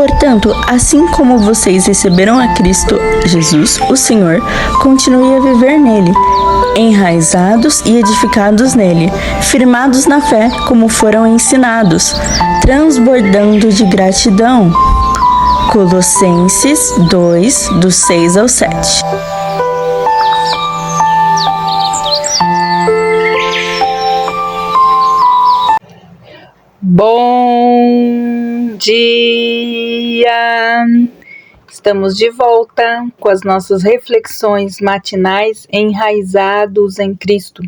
Portanto, assim como vocês receberam a Cristo Jesus, o Senhor, continue a viver nele, enraizados e edificados nele, firmados na fé como foram ensinados, transbordando de gratidão. Colossenses 2, do 6 ao 7. Bom dia! Estamos de volta com as nossas reflexões matinais enraizados em Cristo.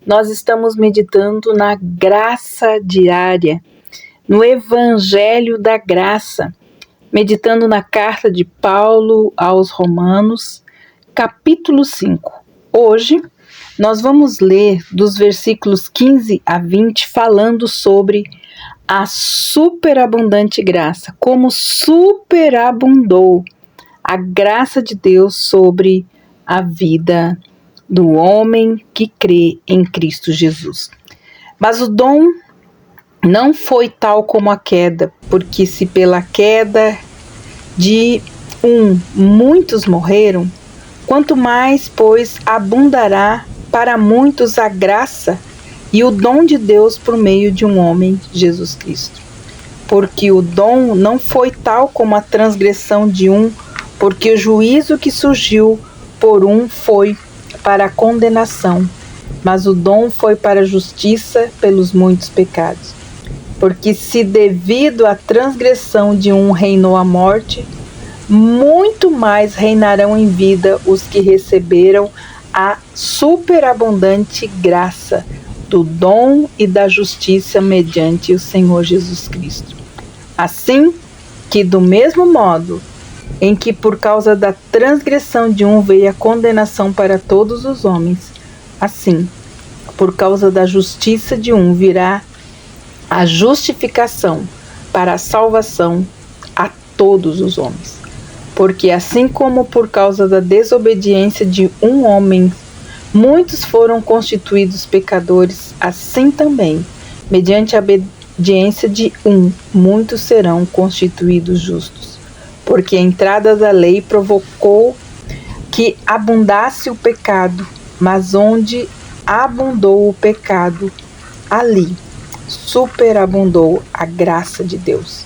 Nós estamos meditando na graça diária, no Evangelho da Graça, meditando na carta de Paulo aos Romanos, capítulo 5. Hoje, nós vamos ler dos versículos 15 a 20, falando sobre a superabundante graça, como superabundou a graça de Deus sobre a vida do homem que crê em Cristo Jesus. Mas o dom não foi tal como a queda, porque se pela queda de muitos morreram, quanto mais, pois, abundará para muitos a graça e o dom de Deus por meio de um homem, Jesus Cristo. Porque o dom não foi tal como a transgressão de porque o juízo que surgiu por foi para a condenação, mas o dom foi para a justiça pelos muitos pecados. Porque se devido à transgressão de reinou a morte, muito mais reinarão em vida os que receberam a superabundante graça do dom e da justiça mediante o Senhor Jesus Cristo. Assim que do mesmo modo em que por causa da transgressão de veio a condenação para todos os homens, assim, por causa da justiça de virá a justificação para a salvação a todos os homens. Porque assim como por causa da desobediência de homem, muitos foram constituídos pecadores, assim também, mediante a obediência de muitos serão constituídos justos. Porque a entrada da lei provocou que abundasse o pecado, mas onde abundou o pecado, ali superabundou a graça de Deus.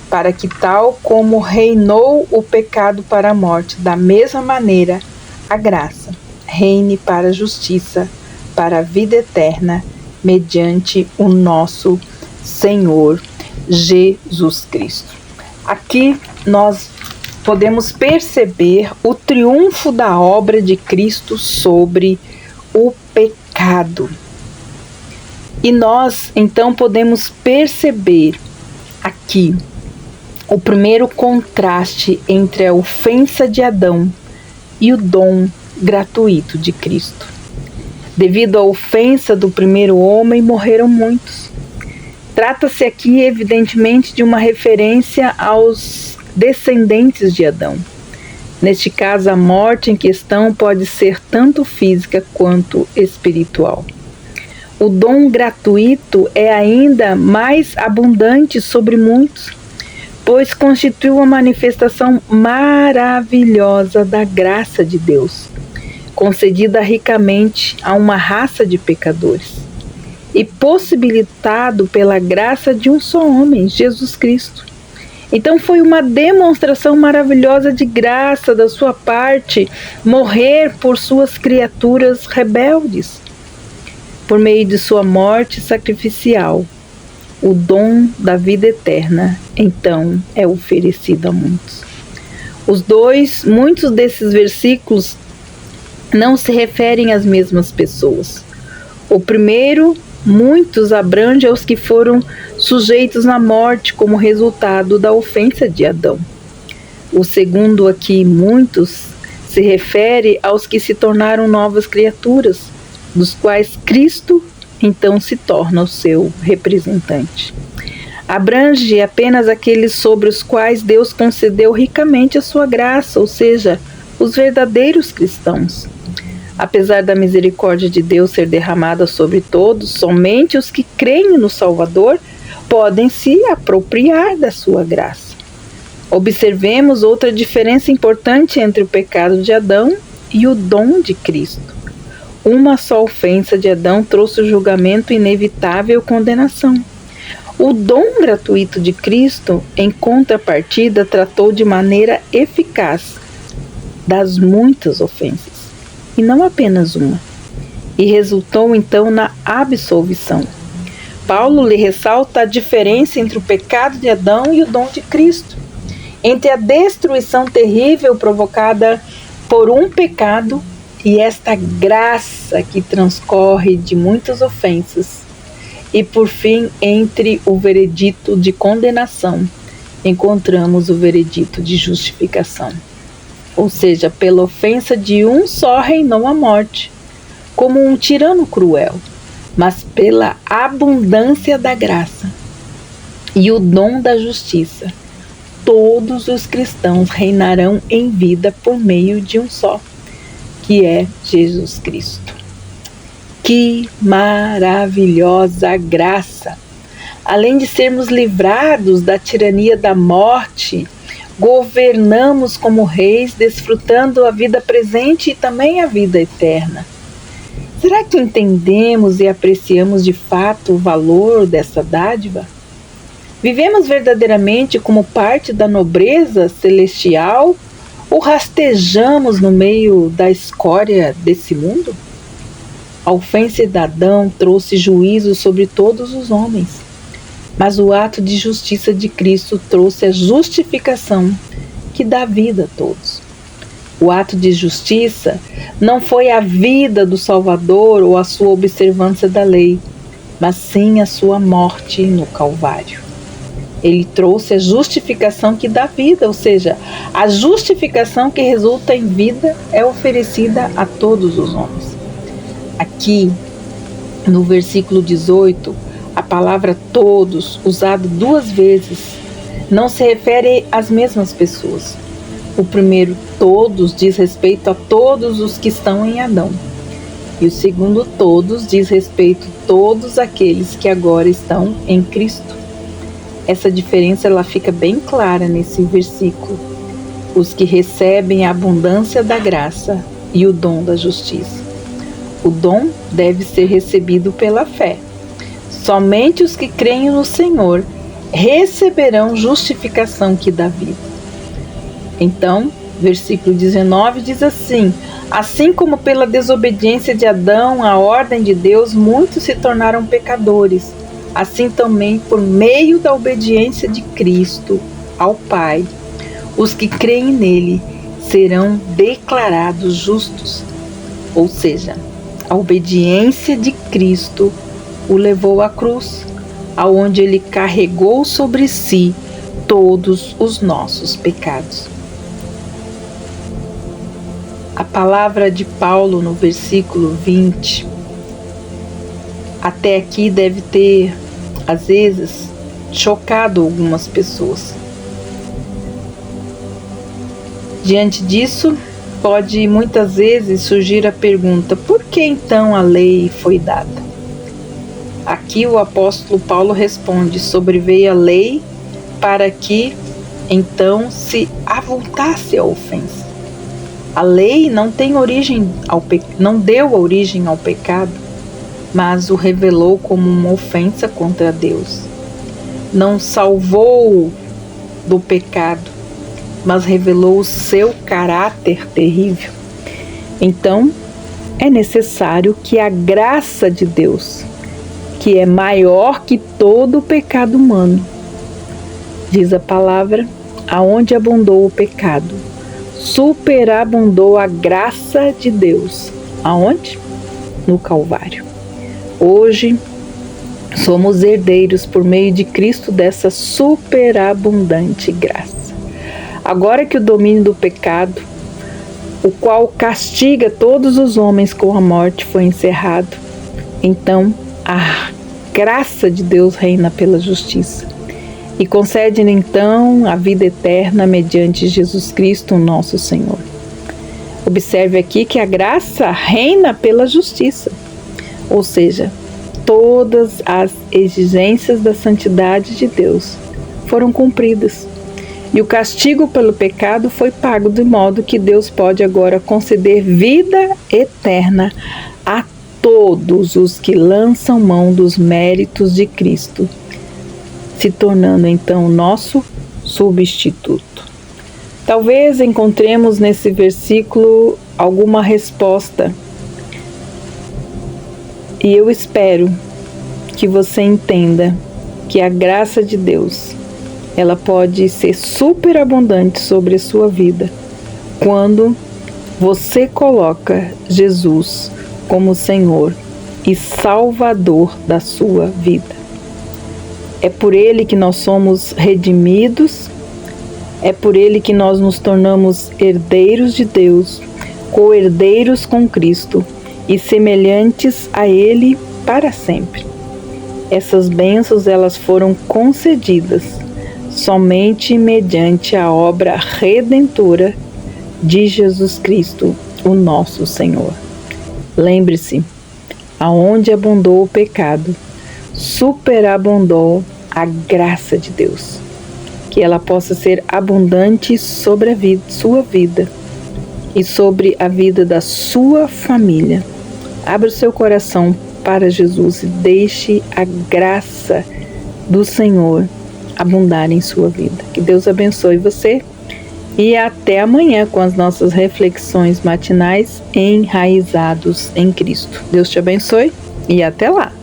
Para que tal como reinou o pecado para a morte, da mesma maneira a graça reine para a justiça, para a vida eterna, mediante o nosso Senhor Jesus Cristo. Aqui nós podemos perceber o triunfo da obra de Cristo sobre o pecado. E nós, então, podemos perceber aqui o primeiro contraste entre a ofensa de Adão e o dom gratuito de Cristo. Devido à ofensa do primeiro homem, morreram muitos. Trata-se aqui, evidentemente, de uma referência aos descendentes de Adão. Neste caso, a morte em questão pode ser tanto física quanto espiritual. O dom gratuito é ainda mais abundante sobre muitos, pois constitui uma manifestação maravilhosa da graça de Deus, concedida ricamente a uma raça de pecadores, e possibilitado pela graça de um só homem, Jesus Cristo. Então foi uma demonstração maravilhosa de graça da sua parte morrer por suas criaturas rebeldes. Por meio de sua morte sacrificial, o dom da vida eterna, então, é oferecido a muitos. Muitos desses versículos não se referem às mesmas pessoas. O primeiro, muitos, abrange aos que foram sujeitos à morte como resultado da ofensa de Adão. O segundo aqui, muitos, se refere aos que se tornaram novas criaturas, dos quais Cristo então se torna o seu representante. Abrange apenas aqueles sobre os quais Deus concedeu ricamente a sua graça, ou seja, os verdadeiros cristãos. Apesar da misericórdia de Deus ser derramada sobre todos, somente os que creem no Salvador podem se apropriar da sua graça. Observemos outra diferença importante entre o pecado de Adão e o dom de Cristo. Uma só ofensa de Adão trouxe o julgamento inevitável e condenação. O dom gratuito de Cristo, em contrapartida, tratou de maneira eficaz das muitas ofensas, e não apenas uma, e resultou então na absolvição. Paulo lhe ressalta a diferença entre o pecado de Adão e o dom de Cristo, entre a destruição terrível provocada por um pecado e esta graça que transcorre de muitas ofensas. E por fim, entre o veredito de condenação, encontramos o veredito de justificação. Ou seja, pela ofensa de um só reinou a morte, como um tirano cruel, mas pela abundância da graça e o dom da justiça, todos os cristãos reinarão em vida por meio de um só, que é Jesus Cristo. Que maravilhosa graça! Além de sermos livrados da tirania da morte, governamos como reis, desfrutando a vida presente e também a vida eterna. Será que entendemos e apreciamos de fato o valor dessa dádiva? Vivemos verdadeiramente como parte da nobreza celestial ou rastejamos no meio da escória desse mundo? A ofensa de Adão trouxe juízo sobre todos os homens, mas o ato de justiça de Cristo trouxe a justificação que dá vida a todos. O ato de justiça não foi a vida do Salvador ou a sua observância da lei, mas sim a sua morte no Calvário. Ele trouxe a justificação que dá vida, ou seja, a justificação que resulta em vida é oferecida a todos os homens. Aqui, no versículo 18, a palavra todos, usada 2 vezes, não se refere às mesmas pessoas. O primeiro todos diz respeito a todos os que estão em Adão. E o segundo todos diz respeito a todos aqueles que agora estão em Cristo. Essa diferença ela fica bem clara nesse versículo. Os que recebem a abundância da graça e o dom da justiça. O dom deve ser recebido pela fé. Somente os que creem no Senhor receberão justificação que dá vida. Então, versículo 19 diz assim: assim como pela desobediência de Adão à ordem de Deus, muitos se tornaram pecadores, assim também por meio da obediência de Cristo ao Pai, os que creem nele serão declarados justos. Ou seja, a obediência de Cristo o levou à cruz, aonde ele carregou sobre si todos os nossos pecados. A palavra de Paulo no versículo 20, até aqui deve ter, às vezes, chocado algumas pessoas. Diante disso, pode muitas vezes surgir a pergunta: por que então a lei foi dada? Aqui o apóstolo Paulo responde: sobreveio a lei para que então se avultasse a ofensa. A lei não deu origem ao pecado, mas o revelou como uma ofensa contra Deus. Não salvou do pecado, mas revelou o seu caráter terrível. Então, é necessário que a graça de Deus, que é maior que todo o pecado humano, diz a palavra, aonde abundou o pecado, superabundou a graça de Deus. Aonde? No Calvário. Hoje, somos herdeiros por meio de Cristo dessa superabundante graça. Agora que o domínio do pecado, o qual castiga todos os homens com a morte, foi encerrado, então a graça de Deus reina pela justiça e concede então a vida eterna mediante Jesus Cristo, nosso Senhor. Observe aqui que a graça reina pela justiça, ou seja, todas as exigências da santidade de Deus foram cumpridas. E o castigo pelo pecado foi pago, de modo que Deus pode agora conceder vida eterna a todos os que lançam mão dos méritos de Cristo, se tornando então nosso substituto. Talvez encontremos nesse versículo alguma resposta, e eu espero que você entenda que a graça de Deus, ela pode ser superabundante sobre a sua vida quando você coloca Jesus como Senhor e Salvador da sua vida. É por Ele que nós somos redimidos, é por Ele que nós nos tornamos herdeiros de Deus, co-herdeiros com Cristo e semelhantes a Ele para sempre. Essas bênçãos, elas foram concedidas somente mediante a obra redentora de Jesus Cristo, o nosso Senhor. Lembre-se, aonde abundou o pecado, superabundou a graça de Deus. Que ela possa ser abundante sobre a sua vida e sobre a vida da sua família. Abra o seu coração para Jesus e deixe a graça do Senhor abundar em sua vida. Que Deus abençoe você e até amanhã com as nossas reflexões matinais enraizados em Cristo. Deus te abençoe e até lá!